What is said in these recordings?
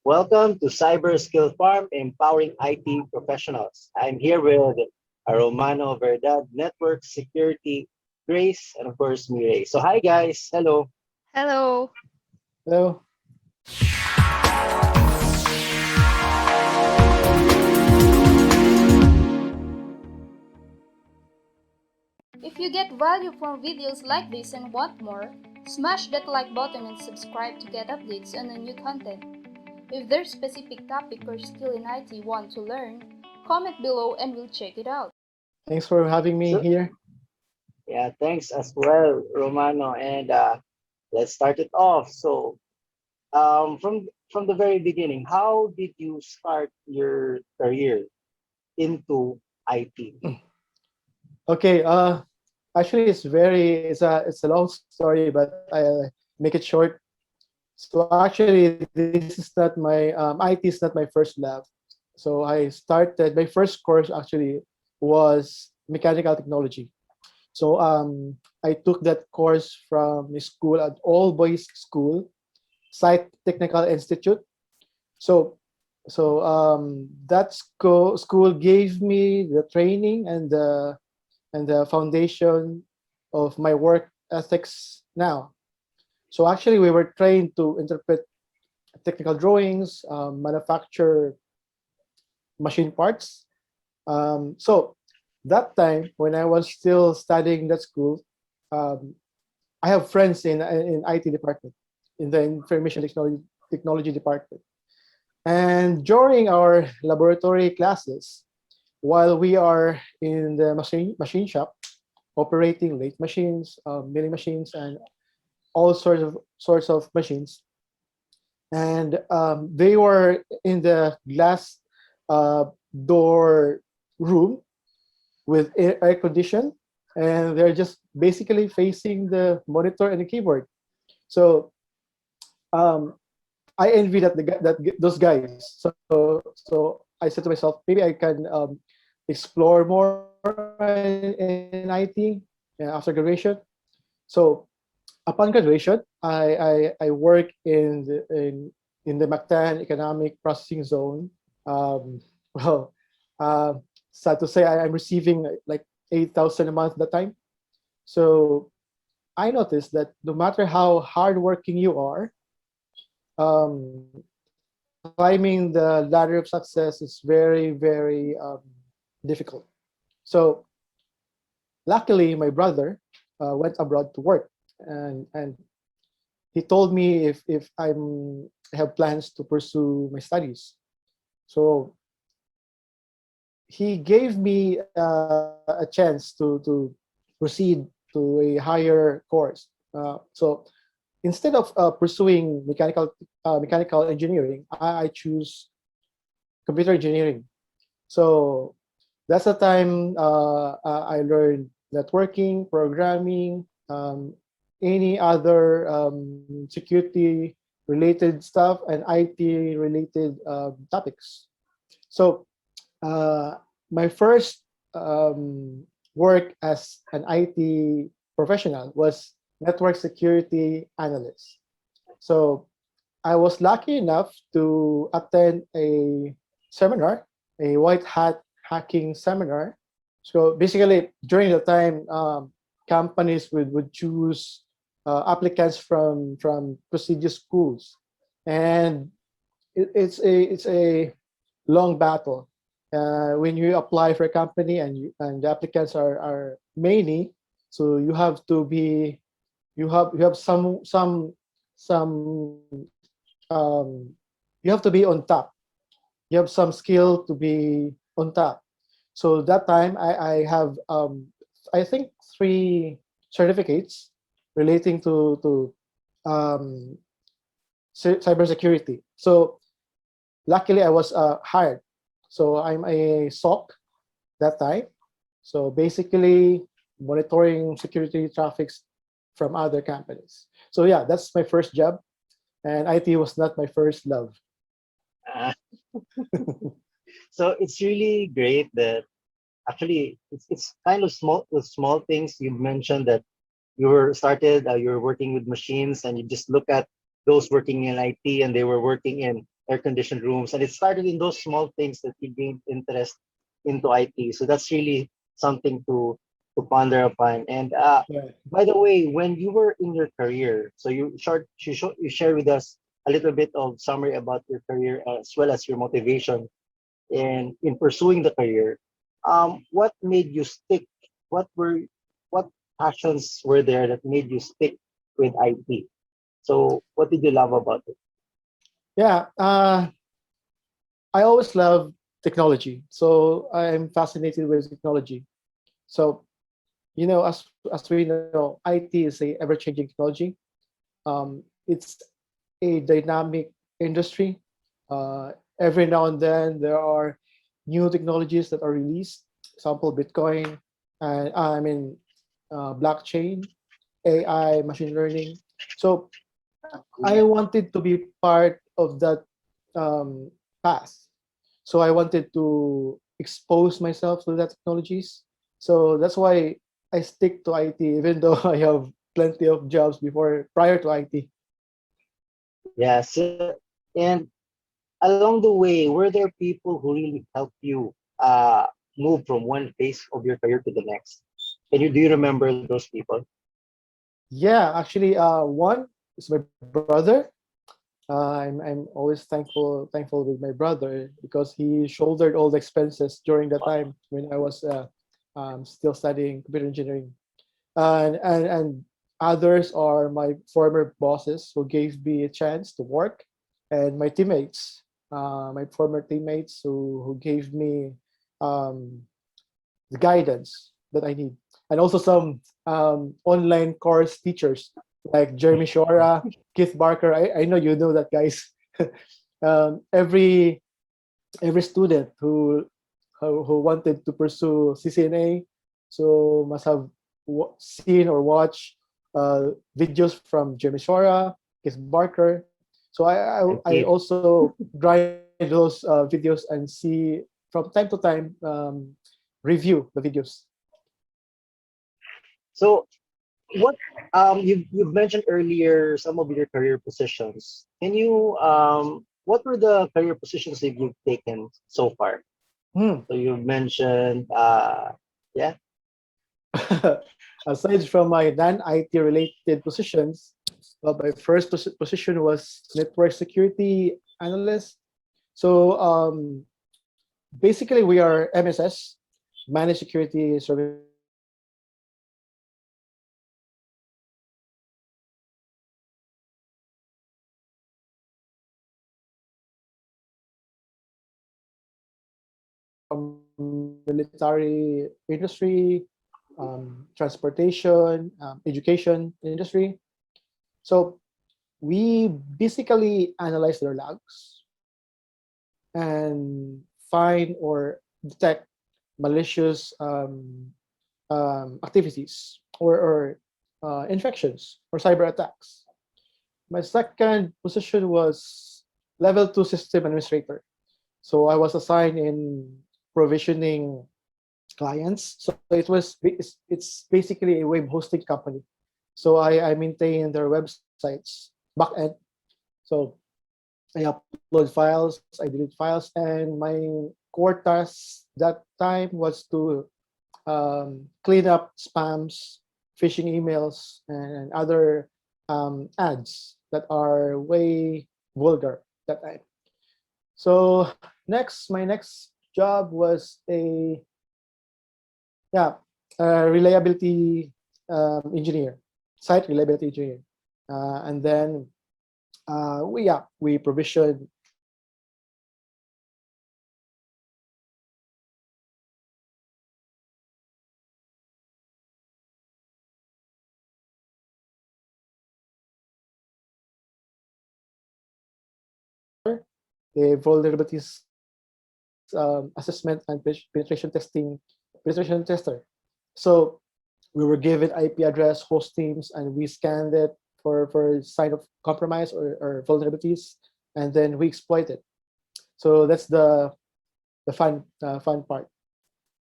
Welcome to Cyberskillfarm, empowering IT professionals. I'm here with Romano Verdad, Network Security, Grace, and of course, Mireille. So, hi guys. Hello. Hello. Hello. If you get value from videos like this and want more, smash that like button and subscribe to get updates on the new content. If there's specific topic or skill in IT you want to learn, comment below and we'll check it out. Thanks for having me So, here. yeah, thanks as well, Romano. And let's start it off. So, from the very beginning, how did you start your career into IT? Okay. Actually, it's a long story, but I'll make it short. So actually, this is not my IT is not my first love. So I started my first course actually was mechanical technology. So I took that course from a school, an all boys school, Site Technical Institute. So that school gave me the training and the foundation of my work ethics now. So actually, we were trained to interpret technical drawings, manufacture machine parts. So that time, when I was still studying that school, um, I have friends in IT department, in the information technology department. And during our laboratory classes, while we are in the machine shop, operating lathe machines, milling machines, and all sorts of machines, and they were in the glass uh, door room with air condition, and they're just basically facing the monitor and the keyboard. So um, I envy those guys. So I said to myself, maybe I can explore more in IT after graduation. So upon graduation, I work in the Mactan Economic Processing Zone. Well, uh, sad to say, I'm receiving like 8,000 a month at that time. So I noticed that no matter how hardworking you are, climbing the ladder of success is very, very difficult. So luckily, my brother went abroad to work, and he told me if I have plans to pursue my studies. So he gave me a chance to proceed to a higher course. So instead of pursuing mechanical engineering, I choose computer engineering. So that's the time I learned networking, programming, any other security related stuff, and IT related topics. So uh, my first work as an IT professional was network security analyst. So I was lucky enough to attend a seminar, a white hat hacking seminar. So basically, during the time, companies would choose applicants from prestigious schools, and it's a long battle. When you apply for a company and the applicants are many, so you have some you have to be on top. You have some skill to be on top. So that time I have I think three certificates relating to um, cybersecurity. So luckily I was hired. So I'm a SOC that time. So basically monitoring security traffics from other companies. So yeah, that's my first job, and IT was not my first love. Uh, so it's really great that actually it's kind of small the small things you mentioned that you were working with machines and you just look at those working in IT and they were working in air conditioned rooms, and it started in those small things that you gained interest into IT. So that's really something to ponder upon. And Yeah. by the way, when you were in your career, so you share with us a little bit of summary about your career as well as your motivation in pursuing the career. What made you stick? What were what passions were there that made you stick with IT? So what did you love about it? Yeah. I always love technology, so I'm fascinated with technology. So as we know, IT is a ever-changing technology. It's a dynamic industry. Every now and then there are new technologies that are released. Example, Bitcoin, and blockchain, AI, machine learning. So I wanted to be part of that um, path. So I wanted to expose myself to that technologies. So that's why I stick to IT, even though I have plenty of jobs before prior to IT. Yes, and along the way, were there people who really helped you move from one phase of your career to the next? Do you remember those people? Yeah, actually, one is my brother. I'm always thankful with my brother because he shouldered all the expenses during the time when I was still studying computer engineering. And others are my former bosses who gave me a chance to work, and my teammates, my former teammates who gave me um, the guidance that I need, and also some online course teachers like Jeremy Shora, Keith Barker. I know you know that, guys. Every student who wanted to pursue CCNA, so must have seen or watched videos from Jeremy Shora, Keith Barker. So And I Keith. also grind those videos and see from time to time, review the videos. So what you've mentioned earlier some of your career positions. Can you what were the career positions that you've taken so far? Hmm. So you've mentioned yeah, Aside from my non-IT related positions, my first position was network security analyst. So basically, we are MSS, managed security service provider. So we from military industry, transportation, education industry. So we basically analyze their logs and find or detect malicious activities or infections or cyber attacks. My second position was level 2 system administrator. So I was assigned in provisioning clients. So it's basically a web hosting company. So I maintain their websites back end. So I upload files, I delete files, and my core task that time was to clean up spams, phishing emails, and other ads that are way vulgar that time. So my next job was a yeah reliability engineer, site reliability engineer, and then we provision a vulnerabilities assessment and penetration tester. So we were given IP address, host names, and we scanned it for sign of compromise or vulnerabilities, and then we exploit it. So that's the fun part.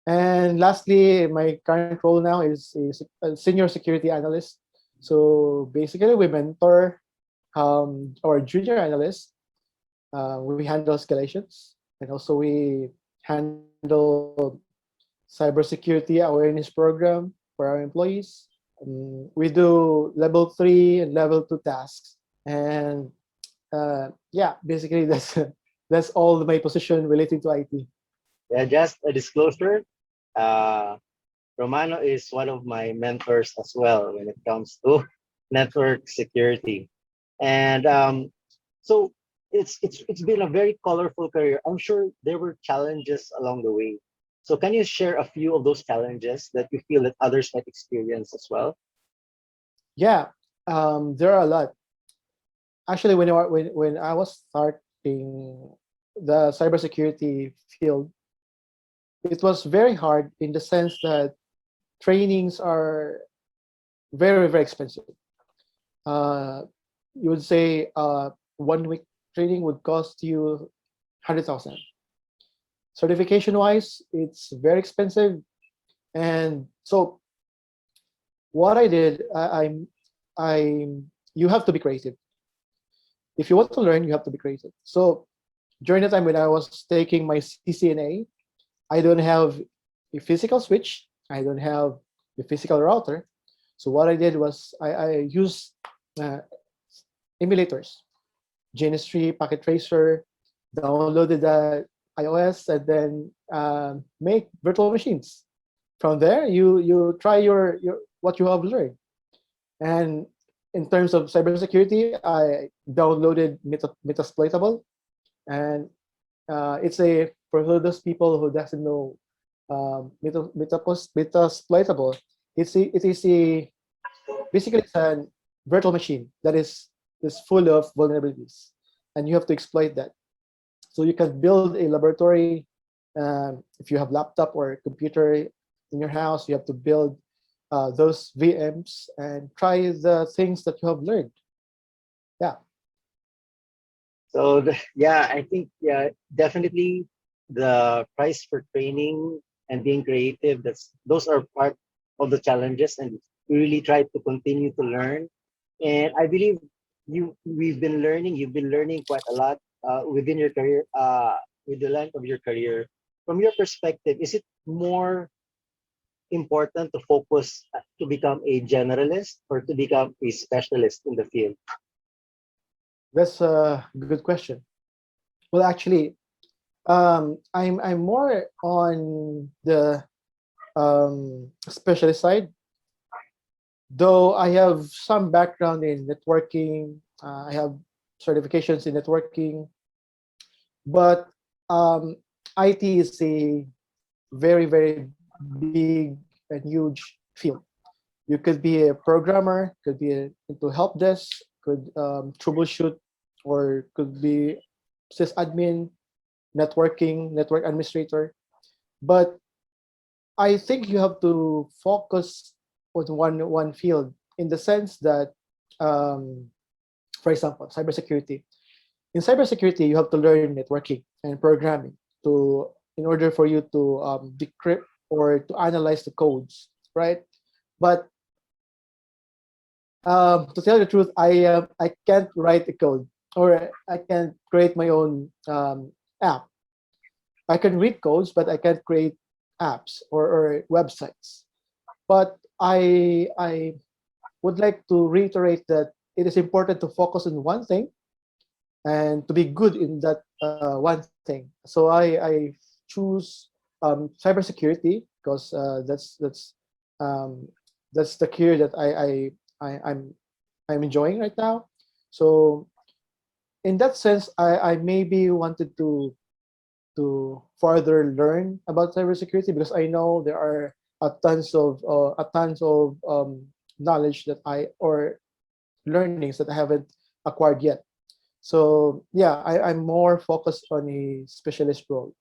And lastly, my current role now is a senior security analyst. So basically, we mentor our junior analysts We handle escalations, and also we handle cybersecurity awareness program for our employees. We do level 3 and level 2 tasks, and yeah, basically that's all my position relating to IT. Yeah, just a disclosure. Uh, Romano is one of my mentors as well when it comes to network security. And so it's been a very colorful career. I'm sure there were challenges along the way. So can you share a few of those challenges that you feel that others might experience as well? Yeah, there are a lot. Actually, when I was starting the cybersecurity field, it was very hard in the sense that trainings are very expensive. Uh, you would say 1 week training would cost you 100,000. Certification wise, it's very expensive, and so what I did, you have to be creative. If you want to learn, you have to be creative. So during the time when I was taking my CCNA, I don't have a physical switch. I don't have a physical router. So what I did was I used uh, emulators, Genistry, Packet Tracer, downloaded the iOS, and then make virtual machines. From there, you try your what you have learned. And in terms of cybersecurity, I downloaded Metasploitable, and it's a for those people who doesn't know Metasploitable. It is a basically it's a virtual machine that is full of vulnerabilities, and you have to exploit that. So you can build a laboratory. If you have laptop or computer in your house, you have to build those VMs and try the things that you have learned. Yeah, So yeah, I think yeah, definitely the price for training and being creative, that's those are part of the challenges, and we really try to continue to learn. And I believe you've been learning quite a lot within your career, with the length of your career. From your perspective, is it more important to focus to become a generalist or to become a specialist in the field? that's a good question. Well, actually, I'm more on the specialist side, though I have some background in networking. I have certifications in networking, but um, IT is a very big and huge field. You could be a programmer, could be into help desk, could troubleshoot, or could be sysadmin, network administrator. But I think you have to focus on one field in the sense that, um, for example, cybersecurity. In cybersecurity, you have to learn networking and programming to in order for you to decrypt or to analyze the codes, right? But to tell you the truth, I can't write a code or I can't create my own app. I can read codes, but I can't create apps or websites. But I would like to reiterate that it is important to focus on one thing and to be good in that one thing. So I choose cybersecurity because that's the career that I'm enjoying right now. So in that sense, I maybe wanted to further learn about cybersecurity because I know there are a tons of knowledge that I or learnings that I haven't acquired yet. So yeah, I'm more focused on a specialist role.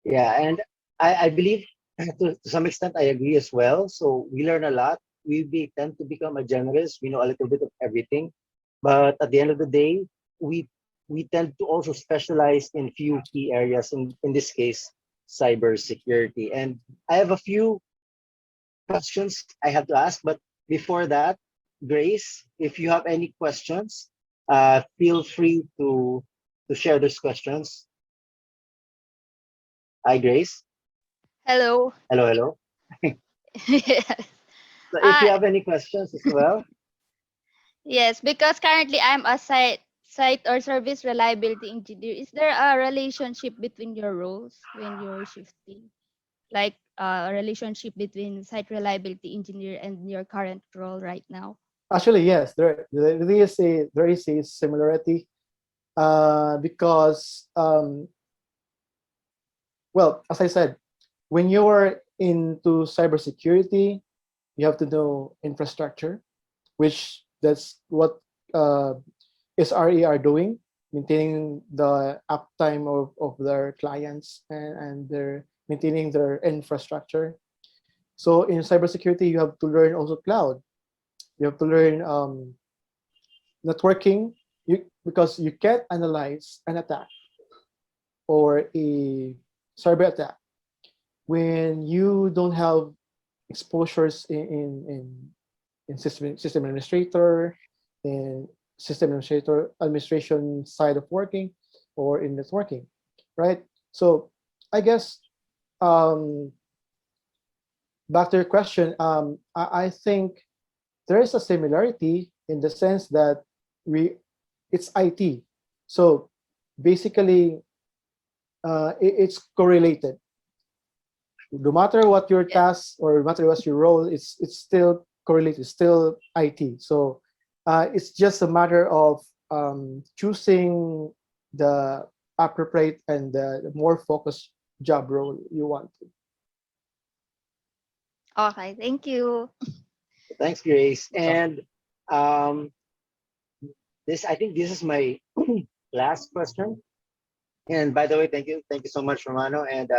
Yeah, and I believe to some extent I agree as well. So we learn a lot. Tend to become a generalist. We know a little bit of everything, but at the end of the day, we we tend to also specialize in few key areas. In this case, cybersecurity. And I have a few questions I have to ask, but before that, Grace, if you have any questions, Feel free to share those questions. Hi, Grace. Hello. Hello, hello. Yes. So if you Uh, have any questions as well, yes, because currently I'm a site or service reliability engineer. Is there a relationship between your roles when you're shifting? Like a relationship between site reliability engineer and your current role right now? Actually, yes, there is a similarity because well, as I said, when you're into cybersecurity, you have to know infrastructure, which that's what uh, SRE are doing, maintaining the uptime of their clients and they're maintaining their infrastructure. So in cybersecurity, you have to learn also cloud. You have to learn networking because you can't analyze an attack or a cyber attack when you don't have exposures in system administrator, in system administration side of working, or in networking, right? So I guess um, back to your question, I think there is a similarity in the sense that we it's IT. So basically, it's correlated. No matter what your Yes. task or no matter what your role, it's still correlated, still IT. So it's just a matter of choosing the appropriate and the more focused job role you want to. Okay, thank you. thanks, Grace. So, And um, this I think this is my last question. And by the way, thank you so much, Romano. And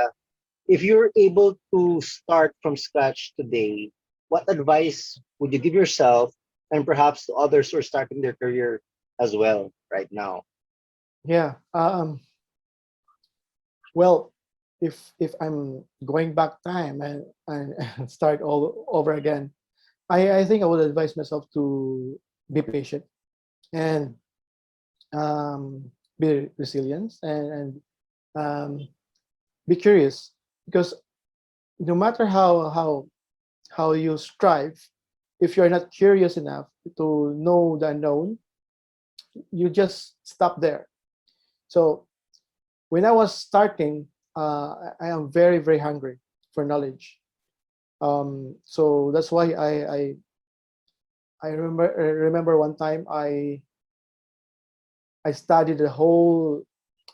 if you're able to start from scratch today, what advice would you give yourself and perhaps to others who are starting their career as well right now? yeah. Well, if I'm going back time and start all over again, I think I would advise myself to be patient and be resilient and um, be curious because no matter how you strive, if you're not curious enough to know the unknown, you just stop there. So when I was starting, I am very hungry for knowledge. So that's why I remember one time I studied the whole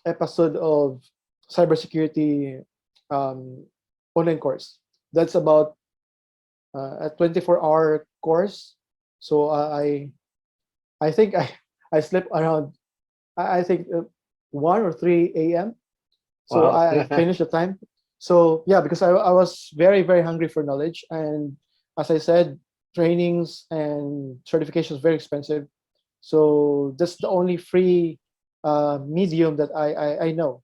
episode of cybersecurity um, online course. That's about a 24-hour course. So I think I slept around I think 1 or 3 a.m. So Wow. I finished the time. So yeah, because I was very hungry for knowledge, and as I said, trainings and certifications very expensive. So that's the only free medium that I know.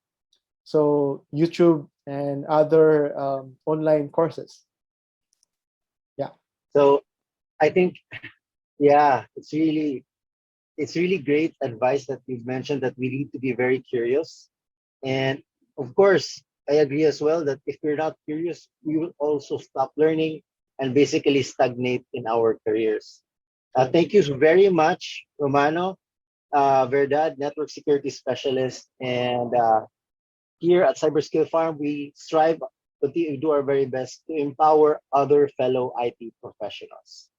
So YouTube and other online courses. Yeah. So I think yeah, it's really great advice that you've mentioned that we need to be very curious. And of course, I agree as well that if we're not curious, we will also stop learning and basically stagnate in our careers. Correct. Thank you very much, Romano, Verdad, Network Security Specialist. And here at Cyberskill Farm, we strive to do our very best to empower other fellow IT professionals.